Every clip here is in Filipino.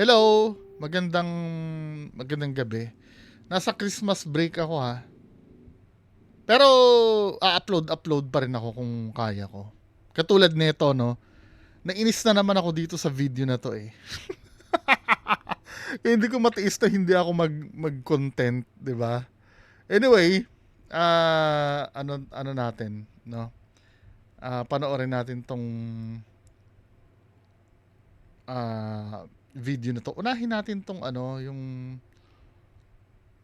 Hello, magandang gabi. Nasa Christmas break ako ha. Pero upload pa rin ako kung kaya ko. Katulad nito no, nainis na naman ako dito sa video na to eh. Kaya hindi ko matiis na hindi ako mag-content, 'di ba? Anyway, ano natin, no? Panoorin natin tong video na to. Unahin natin tong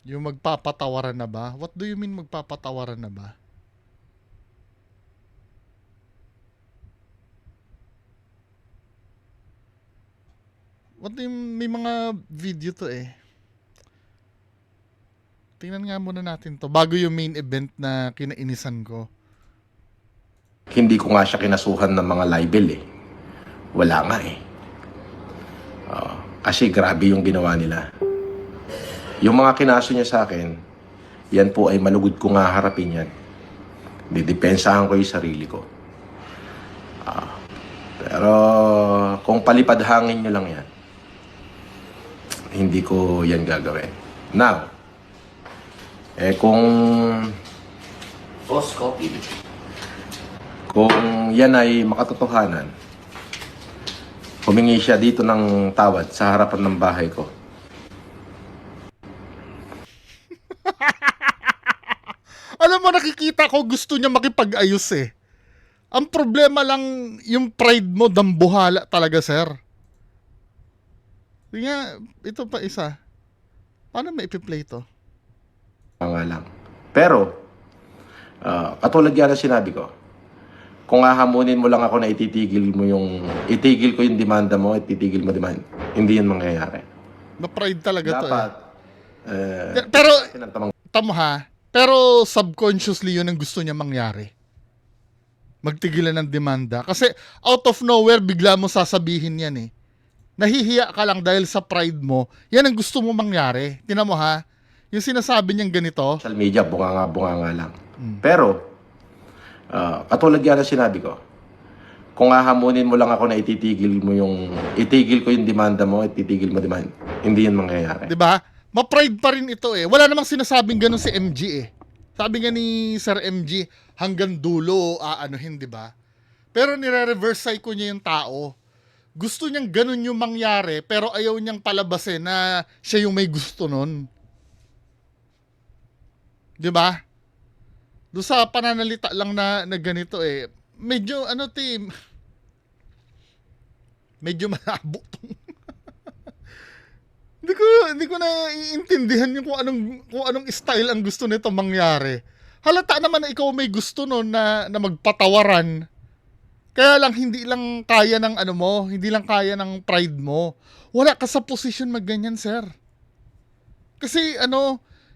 yung magpapatawaran na ba? What do you mean magpapatawaran na ba? May mga video to eh. Tingnan nga muna natin to bago yung main event na kinainisan ko. Hindi ko nga siya kinasuhan ng mga libel eh. Wala nga eh. Kasi grabe yung ginawa nila. Yung mga kinaso niya sa akin, yan po ay malugod ko nga harapin yan. Didepensahan ko yung sarili ko. Pero kung palipad hangin nyo lang yan, hindi ko yan gagawin. Now, kung Boss, copy. kung yan ay makatotohanan, humingi siya dito ng tawad sa harapan ng bahay ko. Alam mo, nakikita ko gusto niya makipag-ayos eh. Ang problema lang, yung pride mo, dambuhala talaga, sir. Hindi nga, ito pa isa. Paano may ipi-play to? Nga lang. Pero, katulad yan na sinabi ko, kung hahamunin mo lang ako na itigil ko yung demanda mo at titigil mo demand, hindi yun mangyayari. Na-pride talaga Dapat, to eh. Pero, sinantamang tamo ha, pero subconsciously yun ang gusto niya mangyari. Magtigilan ng demanda. Kasi out of nowhere, bigla mo sasabihin yan eh. Nahihiya ka lang dahil sa pride mo, yan ang gusto mo mangyari. Tinan mo ha, yung sinasabi niyang ganito, social media, bunga nga lang. Pero, katulad yan na sinabi ko, kung hahamunin mo lang ako na itigil ko yung demanda mo at titigil mo demand, hindi yun mangyayari. 'di ba? Ma-pride pa rin ito eh. Wala namang sinasabing ganun si MG eh. Sabi nga ni Sir MG, hanggang dulo aanuhin, 'di ba? Pero nire-reverse psycho niya yung tao. Gusto niyang ganun yung mangyari, pero ayaw niyang palabasin na siya yung may gusto nun. 'Di ba? Doon sa pananalita lang na ganito eh. Medyo team. Medyo malabo tong hindi ko na iintindihan yung kung anong style ang gusto nito mangyari. Halata naman na ikaw may gusto noon na magpatawaran. Kaya lang hindi lang kaya ng hindi lang kaya ng pride mo. Wala ka sa posisyon magganyan, sir. Kasi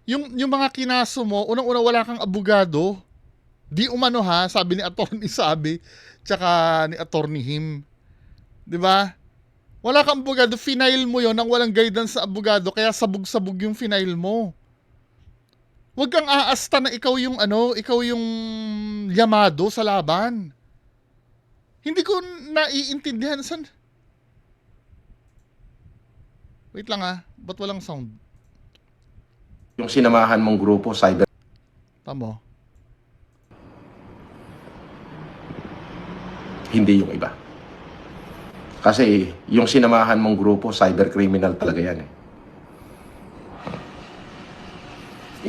yung mga kinaso mo, unang-una wala kang abogado. Di umano ha, sabi ni Attorney Sabi, tsaka ni Attorney Him. 'Di ba? Wala kang abogado, final mo yon nang walang guidance sa abogado, kaya sabog-sabog yung final mo. Huwag kang aasta na ikaw yung yamado sa laban. Hindi ko naiintindihan san. Wait lang ba't walang sound? Yung sinamahan mong grupo, cyber, Tamo. hindi yung iba. Kasi yung sinamahan mong grupo, cyber criminal talaga yan eh.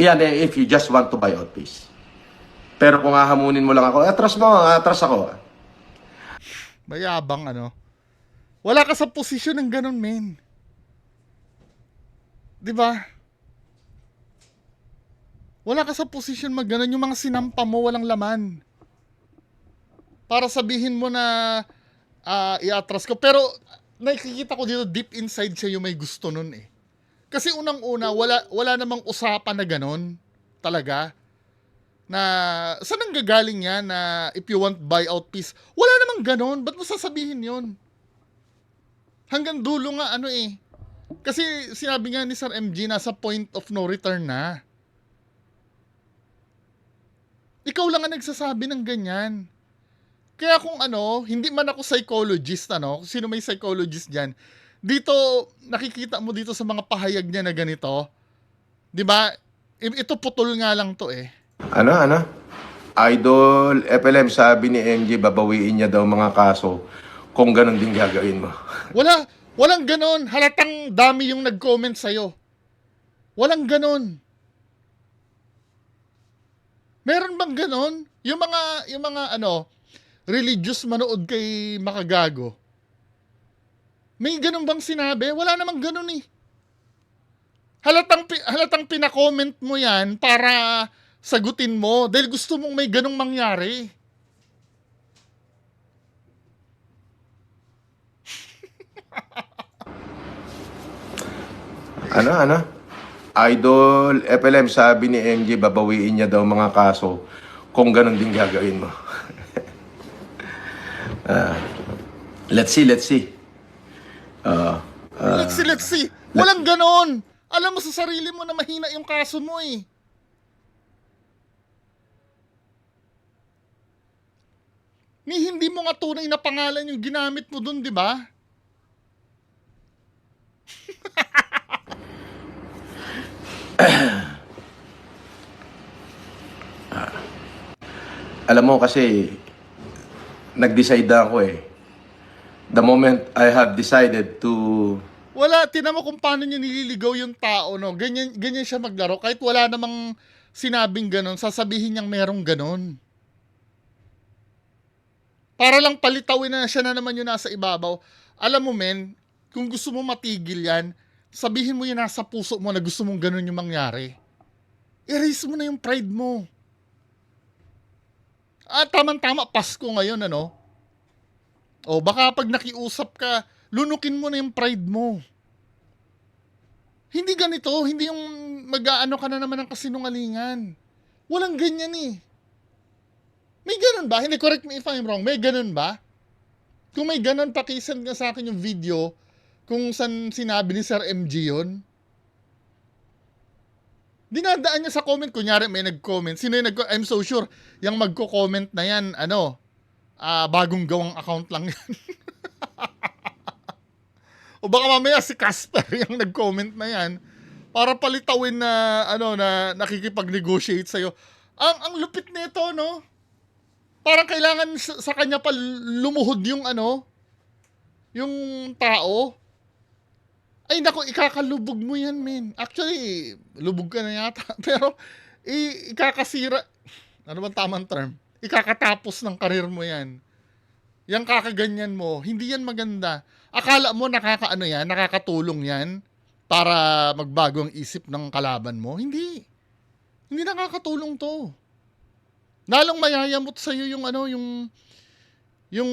Yan eh, if you just want to buy out peace. Pero kung hahamunin mo lang ako, atras ako. Mayabang Wala ka sa posisyon ng ganun, men. 'Di ba? Wala ka sa posisyon magganon. Yung mga sinampa mo walang laman. Para sabihin mo na iatras ko. Pero nakikita ko dito deep inside siya yung may gusto nun eh. Kasi unang-una, wala namang usapan na ganon. Talaga. Na saan ang gagaling yan na if you want buyout peace? Wala namang ganon. Ba't mo sasabihin yun? Hanggang dulo nga Kasi sinabi nga ni Sir MG, nasa point of no return na. Ikaw lang ang nagsasabi ng ganyan. Kaya kung hindi man ako psychologist, sino may psychologist dyan, dito, nakikita mo dito sa mga pahayag niya na ganito, di ba? Ito putol nga lang to eh. Ano? Idol, FLM, sabi ni MJ, babawiin niya daw mga kaso kung ganun din gagawin mo. Walang ganon. Halatang dami yung nag-comment sa'yo. Walang ganon. Meron bang ganon? Yung mga religious manood kay Makagago. May ganon bang sinabi? Wala namang ganon eh. Halatang pina-comment mo yan para sagutin mo dahil gusto mong may ganong mangyari. Ano? Idol, FLM, sabi ni MJ, babawiin niya daw mga kaso kung ganun din gagawin mo. Let's see. Let's see. Walang ganon. Alam mo sa sarili mo na mahina yung kaso mo eh. Hindi mo nga tunay na pangalan yung ginamit mo dun, di ba? Alam mo kasi, nag-decide na ako eh. The moment I have decided to... Wala, tinan mo kung paano niya nililigaw yung tao, no? Ganyan siya maglaro. Kahit wala namang sinabing ganon, sasabihin niyang merong ganon. Para lang palitawin na siya na naman yung nasa ibabaw. Alam mo men, kung gusto mo matigil yan, sabihin mo yung nasa puso mo na gusto mong ganon yung mangyari. Erase mo na yung pride mo. Tamang-tama, Pasko ngayon, ano? O baka pag nakiusap ka, lunukin mo na yung pride mo. Hindi ganito, hindi yung mag-aano ka na naman ng kasinungalingan. Walang ganyan eh. May ganun ba? Hindi, correct me if I'm wrong. May ganun ba? Kung may ganun, pakisend ka sa akin yung video kung saan sinabi ni Sir MG yun. Dinadaan niya sa comment, kunyari may nag-comment. Sino yung I'm so sure, yung magko-comment na yan, bagong gawang account lang yan. O baka mamaya si Casper yung nag-comment na yan para palitawin na, na nakikipag-negotiate sa'yo. Ang lupit nito, no? Parang kailangan sa kanya pa lumuhod yung, yung tao. Ay nako, ikakalubog mo yan, men. Actually, lubog ka na yata. Pero, ikakasira, ano bang tamang term? Ikakatapos ng karir mo yan. Yang kakaganyan mo, hindi yan maganda. Akala mo nakakatulong yan para magbago ang isip ng kalaban mo? Hindi. Hindi nakakatulong to. Lalong mayayamot sa'yo yung yung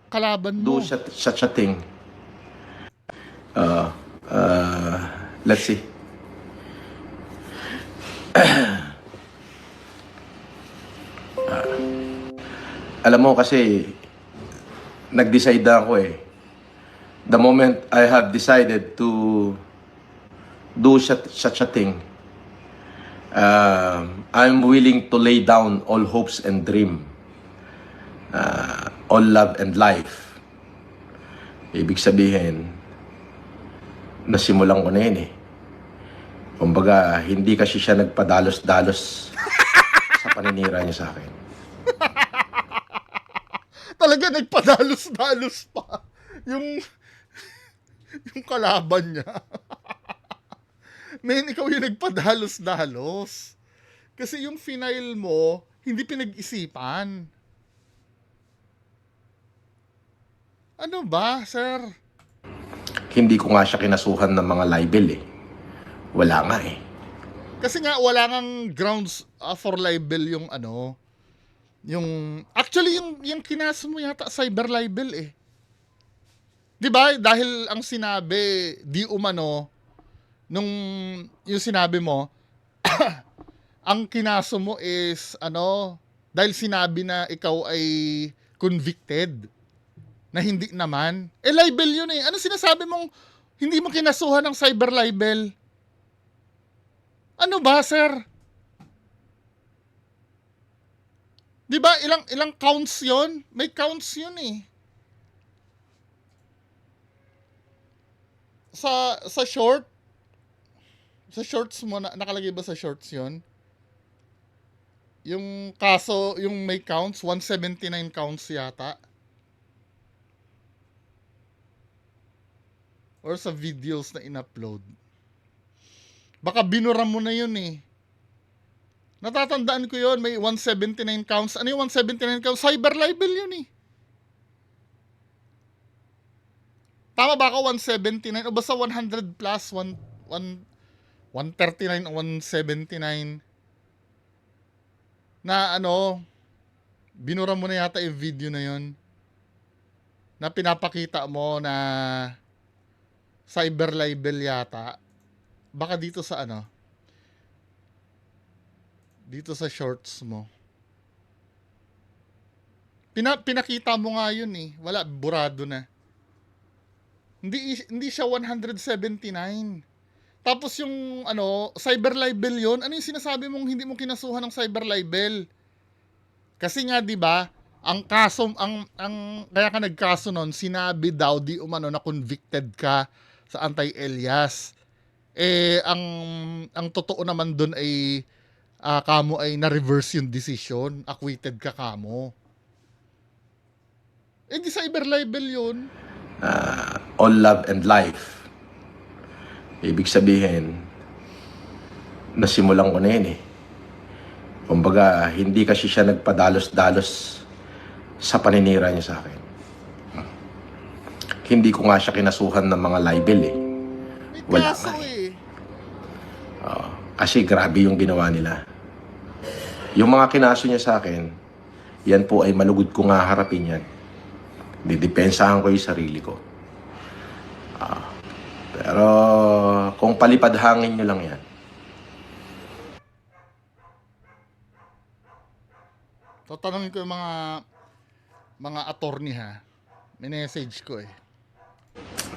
kalaban mo. Do such a thing. Let's see. Alam mo kasi, nag-decide na ako eh. The moment I have decided to do such a thing, I'm willing to lay down all hopes and dream, all love and life. Ibig sabihin, nasimulan ko na yun eh. Kumbaga, hindi kasi siya nagpadalos-dalos sa paninira niya sa akin. Talaga nagpadalos-dalos pa yung kalaban niya. Men, ikaw yung nagpadalos-dalos. Kasi yung final mo, hindi pinag-isipan. Ano ba, sir? Hindi ko nga siya kinasuhan ng mga libel eh. Wala nga eh. Kasi nga, wala ngang grounds for libel yung actually, yung kinaso mo yata, cyber libel eh. Diba? Dahil ang sinabi, di umano, nung yung sinabi mo, ang kinaso mo is, dahil sinabi na ikaw ay convicted, na hindi naman. Libel yun eh. Ano sinasabi mong hindi mo kinasuhan ng cyber libel? Ano ba, sir? Diba, ilang counts yon? May counts yun eh. sa shorts mo, nakalagay ba sa shorts yon? Yung kaso, yung may counts, 179 counts yata. Or sa videos na in-upload. Baka binura mo na yun eh. Natatandaan ko yun, may 179 counts. Ano yung 179 counts? Cyber libel yun eh. Tama ba ako 179? O basta 100 plus, 139 o 179? Na ano, binura mo na yata yung video na yun. Na pinapakita mo na cyber libel yata. Baka dito sa ano, dito sa shorts mo. Pinakita mo nga yun eh. Wala, burado na. Hindi siya 179. Tapos yung ano, cyber libel yun. Ano yung sinasabi mong hindi mo kinasuhan ng cyber libel? Kasi nga 'di ba, ang kaso ang kaya ka nagkaso noon, sinabi daw di umano na convicted ka sa anti-Elias. Ang totoo naman doon ay kamo ay na-reverse yung decision, acquitted ka kamo. Di cyber libel yun. All love and life. Ibig sabihin, nasimulan ko na yun eh. Kumbaga, hindi kasi siya nagpadalos-dalos sa paninira niya sa akin. Hindi ko nga siya kinasuhan ng mga libel eh. May Wala kaso nga eh. eh. Kasi grabe yung ginawa nila. Yung mga kinaso niya sa akin, yan po ay malugod ko nga harapin yan. Didepensahan ko yung sarili ko. Pero kung palipad hangin nyo lang yan, So, tanongin ko yung mga attorney ha. May message ko eh.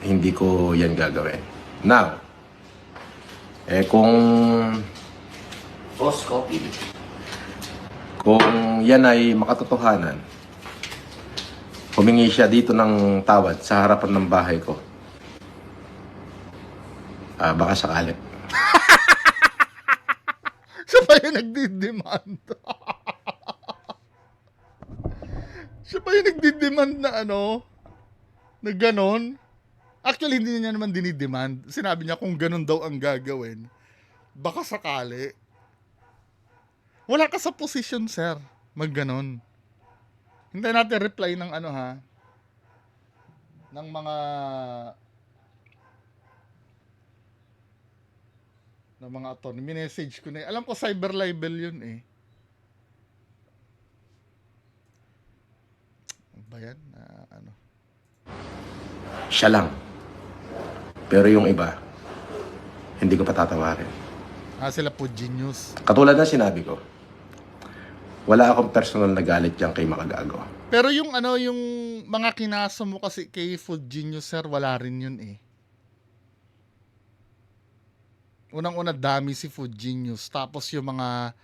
hindi ko yan gagawin. Now, kung Boss Coffee. kung yan ay makatotohanan, humingi siya dito ng tawad sa harapan ng bahay ko. Baka sakali. Siya pa yung nagdidemand. Siya pa yung nagdidemand na ano, na ganon. Actually, hindi niya naman dinidemand. Sinabi niya kung ganon daw ang gagawin, baka sakali. Wala ka sa position, sir. Magganon. Hintayin natin reply ng ano ha. Ng mga attorney. Minessage ko na. Alam ko cyber libel yun eh. Ano ba yan? Ano? Siya lang. Pero yung iba, hindi ko patatawarin. Sila po genius. Katulad na sinabi ko, wala akong personal na galit dyan kay Makagago. Pero yung ano, yung mga kinasa mo kasi kay Food Genius, sir, wala rin yun eh. Unang-una dami si Food Genius. Tapos yung mga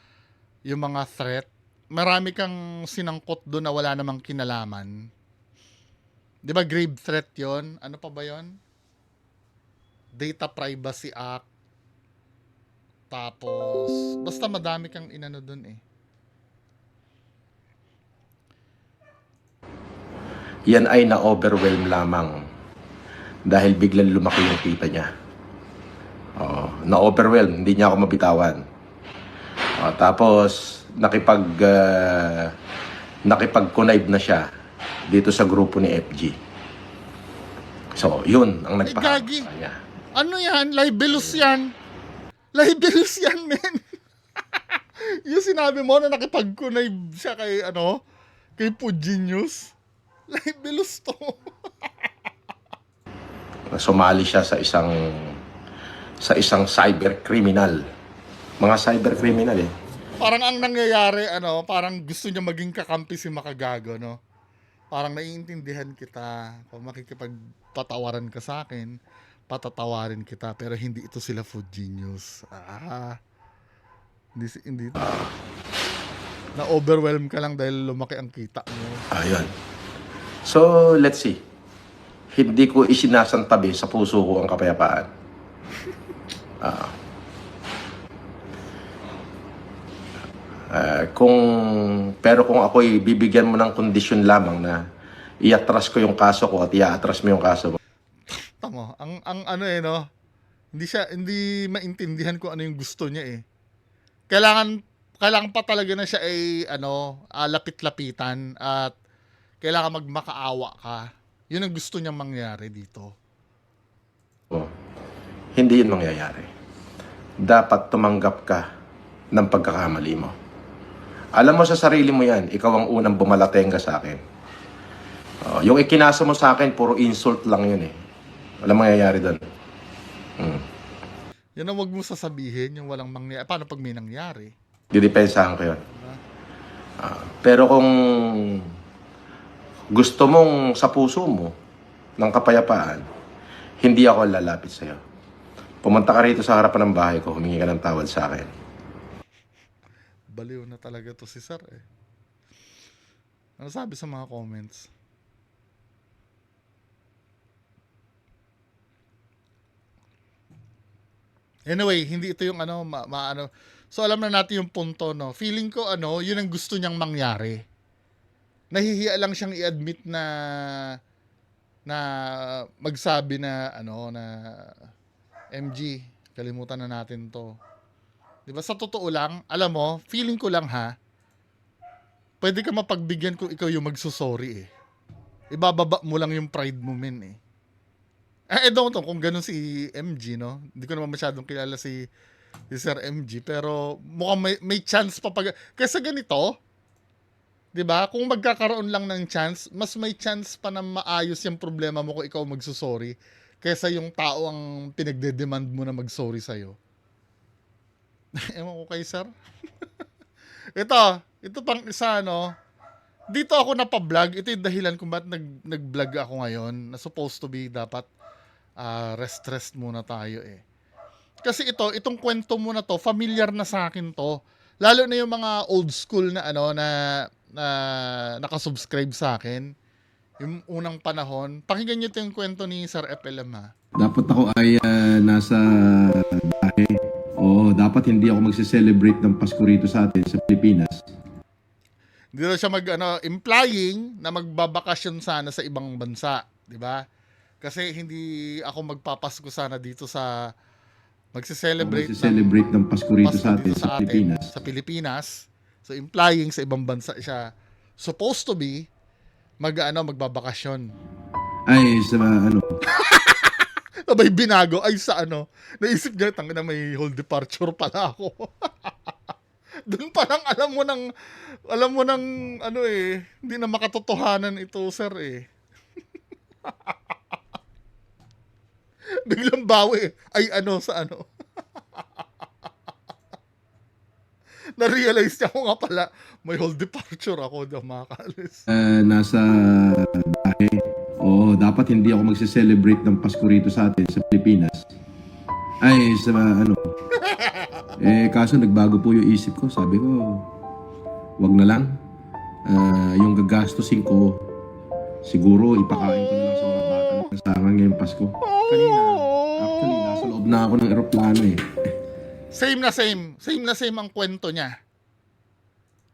threat, marami kang sinangkot doon na wala namang kinalaman. 'Di ba grave threat 'yon? Ano pa ba 'yon? Data Privacy Act. Tapos basta madami kang inano doon eh. Yan ay na-overwhelm lamang dahil biglang lumaki yung kita niya. Na-overwhelm, hindi niya ako mabitawan. Tapos nakipag-connive na siya dito sa grupo ni FG. So, yun ang nagpahamak Gagi. sa kanya. Ano yan? Libelous yan. Libelous yan, men. Yung sinabi mo na nakipag-connive siya kay kay Food Genius. Libelous to. Sumali siya sa isang cyber criminal. Mga cyber criminal eh. Parang ang nangyayari, parang gusto niya maging kakampi si Makagago, no? Parang naiintindihan kita. Kung makikipagpatawaran ka sa akin, patatawarin kita. Pero hindi ito sila Food Genius. Hindi. Na-overwhelm ka lang dahil lumaki ang kita mo. Ayun. So, let's see. hindi ko isinasantabi sa puso ko ang kapayapaan. Pero kung ako'y bibigyan mo ng kondisyon lamang na iatras ko yung kaso ko at iaatras mo yung kaso mo, Tamo, ang ano no, hindi maintindihan kung ano yung gusto niya eh. Kailangan pa talaga na siya ay lapit-lapitan at kailangan magmakaawa ka. Yun ang gusto niyang mangyari dito. hindi yun mangyayari. Dapat tumanggap ka ng pagkakamali mo. Alam mo sa sarili mo yan, ikaw ang unang bumalatenga sa akin. Yung ikinasa mo sa akin, puro insult lang yun eh. Walang mangyayari doon. Yan ang wag mo sasabihin, yung walang mangyayari. Paano pag may nangyari? Didepensahan ko yun. Pero kung gusto mong sa puso mo ng kapayapaan, hindi ako lalapit sa'yo. Pumunta ka rito sa harapan ng bahay ko, humingi ka ng tawad sa akin. Baliw na talaga to si Sir eh. Ano sabi sa mga comments? Anyway, hindi ito yung So alam na natin yung punto, no. Feeling ko yun ang gusto niyang mangyari. Nahihiya lang siyang i-admit na magsabi na na MG, kalimutan na natin to. 'Di ba? Sa totoo lang, alam mo, feeling ko lang pwede ka mapagbigyan kung ikaw yung magsusorry eh. Ibababa mo lang yung pride mo men eh. Don't know kung ganun si MG, no? Hindi ko naman masyadong kilala si Sir MG, pero mukhang may chance pa kasi ganito, 'di ba? Kung magkakaroon lang ng chance, mas may chance pa na maayos yung problema mo kung ikaw magsusorry kaysa yung tao ang pinagde-demand mo na mag-sorry sa'yo. Ewan ko kay Sir. ito pang isa, dito ako napablog. Ito yung dahilan kung ba't nag-vlog ako ngayon na supposed to be dapat rest muna tayo eh. Kasi itong kwento mo na to, familiar na sa akin to. Lalo na yung mga old school na na nakasubscribe sa akin. Yung unang panahon. Pakinggan nyo ito yung kwento ni Sir FLM ha. Dapat ako ay nasa bahay. Oo, dapat hindi ako magse-celebrate ng Pasko rito sa atin sa Pilipinas. Hindi daw siya implying na magbabakasyon sana sa ibang bansa, 'di ba? Kasi hindi ako magpapasko sana dito sa magse-celebrate ng Pasko rito sa atin sa Pilipinas. Sa Pilipinas. So implying sa ibang bansa siya supposed to be magbabakasyon. Ay, sa Sabay binago ay sa naisip niya na may whole departure pala ako. Doon pa lang alam mo ng hindi na makatotohanan ito, Sir eh. Biglang bawi ay sa na-realize niya ko nga pala may whole departure ako, daw makakalis. nasa bahay. Oo, dapat hindi ako magse-celebrate ng Pasko rito sa atin sa Pilipinas. Ay, sa kaso nagbago po yung isip ko. Sabi ko, wag na lang. Yung gagastusin ko, siguro ipakain ko na lang sa mga bata na kasama ngayong Pasko. Kanina, actually, nasa loob na ako ng eroplano eh. Same na same ang kwento niya.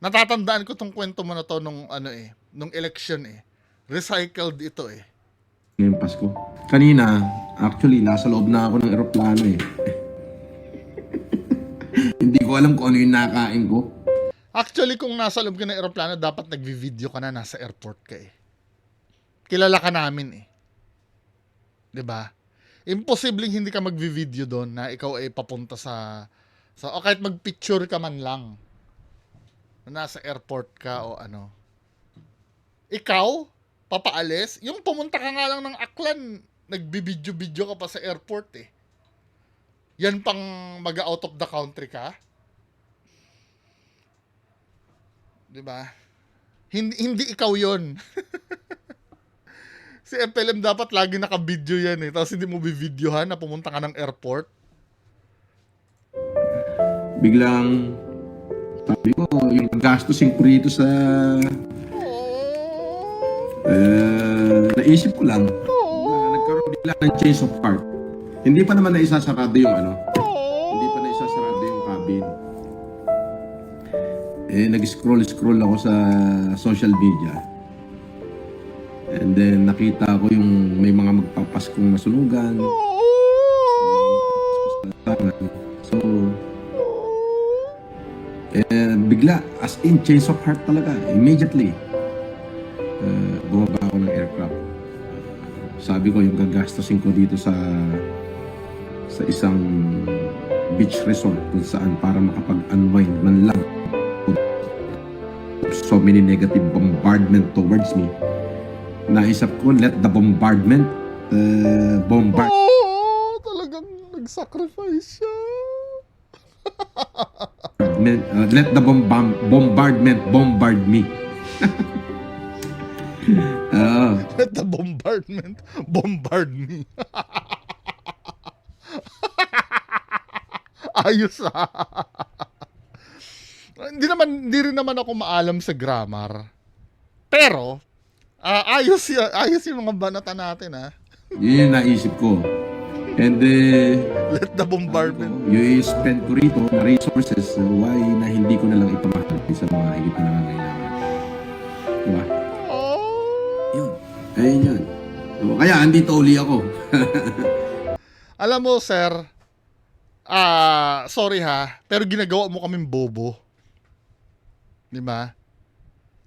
Natatandaan ko tong kwento mo na to nung election eh. Recycled ito eh. Ngayong Pasko. Kanina, actually, nasa loob na ako ng eroplano eh. Hindi ko alam kung ano yung nakain ko. Actually, kung nasa loob ka ng eroplano, dapat nagvi-video ka na nasa airport ka eh. Kilala ka namin eh. 'Di ba? Imposibleng hindi ka magvi-video doon na ikaw ay papunta o kahit mag-picture ka man lang na nasa airport ka o Ikaw, papaalis, yung pumunta ka nga lang ng Aklan, nagbi-video-video ka pa sa airport eh. Yan pang mag-out of the country ka. 'Di ba? Hindi ikaw 'yon. Si FLM dapat lagi naka-video yan eh. Tapos hindi mo bi-videohan na pumunta ka ng airport. Biglang, sabi ko, yung gastusin ko rito sa... naisip ko lang. bigla ng change of heart. Hindi pa naman naisasarado yung ano. Oh. Hindi pa naisasarado yung cabin. Nag-scroll ako sa social media. And then nakita ko yung may mga magpapaskong masunugan. So, bigla, as in, change of heart talaga. Immediately, bumaba ako ng aircraft. Sabi ko, yung gagastusin ko dito sa isang beach resort kung saan para makapag-unwind man lang. So many negative bombardment towards me. Naisip ko, let the bombardment bombard. Oh, talagang nag-sacrifice siya. Let the bombardment bombard me. Let the bombardment bombard me. Ayos Hindi rin naman ako maalam sa grammar. Pero, ayos yung mga banata natin, Yun yung naisip ko. And Let the bombardment. yung spend ko rito na resources, why na hindi ko na lang ipamahal sa mga higit na nangangailangan. Diba? Oh. Yun. Ayun yun. So, kaya andito uli ako. Alam mo, sir, sorry pero ginagawa mo kaming bobo. Di ba?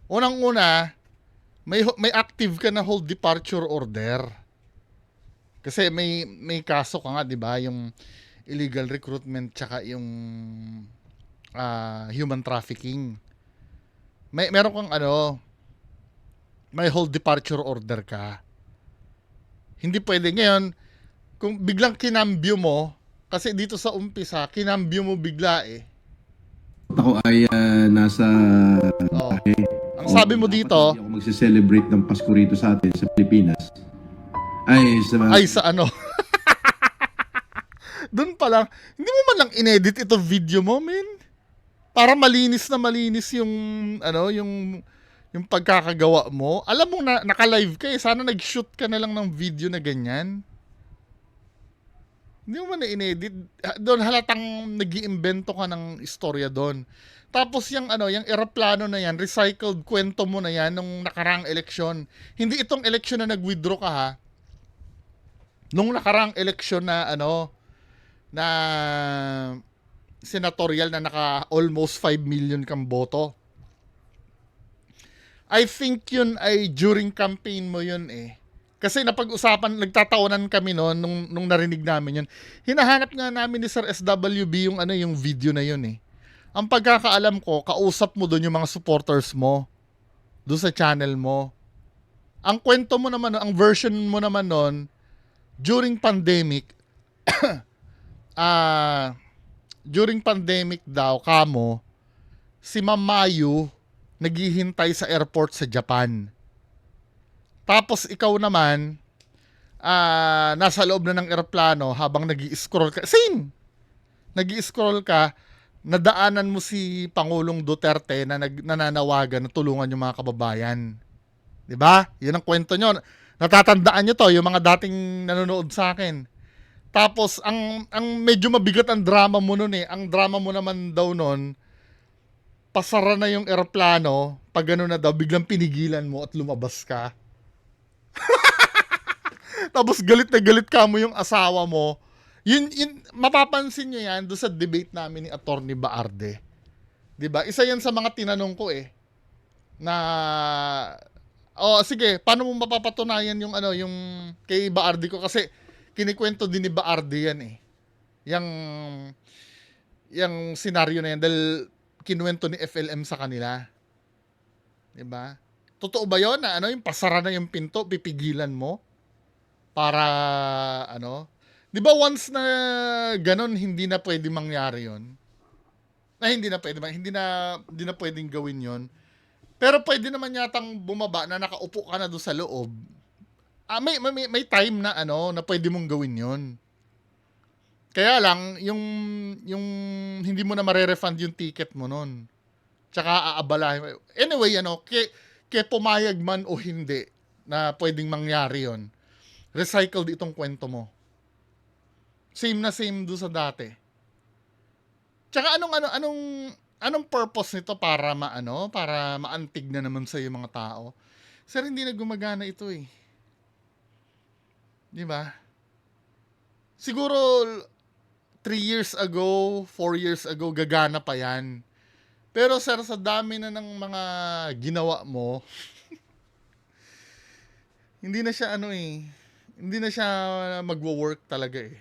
Unang-una, may active ka na hold departure order. Kasi may kaso ka nga, 'di ba, yung illegal recruitment tsaka yung human trafficking. Meron kang may hold departure order ka. Hindi pwede ngayon kung biglang kinambyo mo kasi dito sa umpisa kinambyo mo bigla Ako ay nasa Oh. Ang sabi mo dito, hindi ako magse-celebrate ng Pasko rito sa atin sa Pilipinas. ay sa ano? Doon pa lang, hindi mo man lang inedit ito video mo, men. Para malinis yung yung pagkakagawa mo. Alam mo na naka-live ka sana nag-shoot ka na lang ng video na ganyan. Hindi mo man na inedit. Doon halatang nag-iimbento ka ng istorya doon. Tapos yung eroplano na yan, recycled kwento mo na yan nung nakaraang eleksyon. Hindi itong eleksyon na nag-withdraw ka nung nakaraang eleksyon na na senatorial na naka almost 5 million kang boto. I think yun ay during campaign mo yun Kasi napag-usapan, nagtatawanan kami nung narinig namin yun. Hinahanap nga namin ni Sir SWB yung video na yun Ang pagkakaalam ko, kausap mo doon yung mga supporters mo doon sa channel mo. Ang kwento mo naman, ang version mo naman noon, during pandemic, during pandemic daw, si Ma'am Mayu naghihintay sa airport sa Japan. Tapos ikaw naman, nasa loob na ng eroplano habang nag-i-scroll ka. Same! Nag-i-scroll ka, nadaanan mo si Pangulong Duterte na nananawagan na tulungan yung mga kababayan. 'Di ba? 'Yun ang kwento nyo. Natatandaan nyo to, yung mga dating nanonood sa akin. Tapos, ang medyo mabigat ang drama mo nun Ang drama mo naman daw nun, pasara na yung eroplano, pag gano'n na daw, biglang pinigilan mo at lumabas ka. Tapos galit na galit ka mo yung asawa mo. Yun, mapapansin nyo yan doon sa debate namin ni Attorney Baarde. 'Di ba? Isa yan sa mga tinanong ko na sige, paano mo mapapatunayan yung yung kay Baarde ko kasi kinikwento din ni Baarde yan Yung senaryo na yan dahil kinuwento ni FLM sa kanila. 'Di ba? Totoo ba 'yon na yung pasara na yung pinto, pipigilan mo para 'Di ba once na ganon hindi na pwedeng mangyari 'yon? Hindi na pwedeng gawin 'yon. Pero pwede naman yatang bumaba na nakaupo ka na doon sa loob. May time na na pwede mong gawin 'yon. Kaya lang yung hindi mo na mare-refund yung ticket mo noon. Tsaka aabalahin. Anyway, kaya pumayag man o hindi na pwedeng mangyari 'yon. Recycled itong kwento mo. Same na same do sa dati. Tsaka anong purpose nito para para maantig na naman sa mga tao? Sir, hindi na gumagana ito eh. 'Di ba? Siguro 3 years ago, 4 years ago gagana pa 'yan. Pero sir, sa dami na ng mga ginawa mo, hindi na siya hindi na siya magwo-work talaga eh.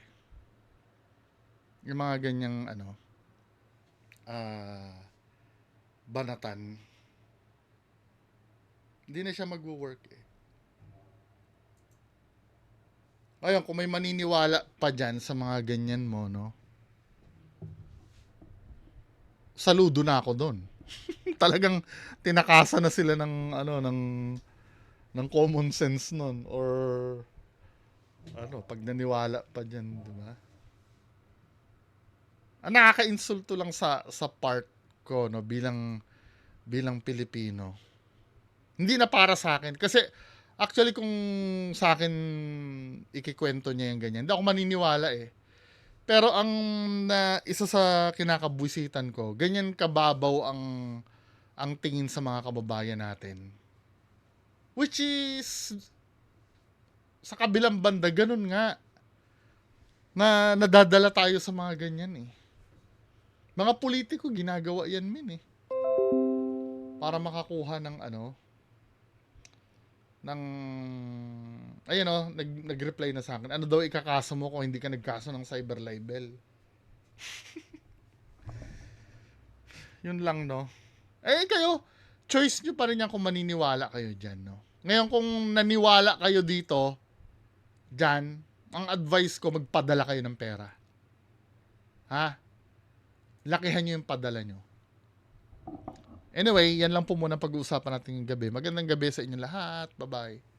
Yung mga ganyang banatan. Hindi na siya magwo-work eh. Ayun, kung may maniniwala pa dyan sa mga ganyan mo, no? Saludo na ako doon. Talagang tinakasan na sila ng common sense nun, or pag naniwala pa dyan, di ba? Nakaka-insulto lang sa part ko, no, bilang Pilipino. Hindi na para sa akin kasi actually kung sa akin ikikwento niya yung ganyan, hindi ako maniniwala eh. Pero ang isa sa kinakabwisitan ko, ganyan kababaw ang tingin sa mga kababayan natin. Which is sa kabilang banda ganun nga na nadadala tayo sa mga ganyan eh. Mga politiko ginagawa yan min eh. Para makakuha ng nag-reply na sa akin. Ano daw ikakaso mo kung hindi ka nagkaso ng cyber libel? Yun lang, no? Kayo, choice nyo pa rin yan kung maniniwala kayo dyan, no? Ngayon, kung naniwala kayo dito, dyan, ang advice ko, magpadala kayo ng pera. Ha? Lakihan nyo yung padala nyo. Anyway, yan lang po muna pag-uusapan natin yung gabi. Magandang gabi sa inyo lahat. Bye-bye.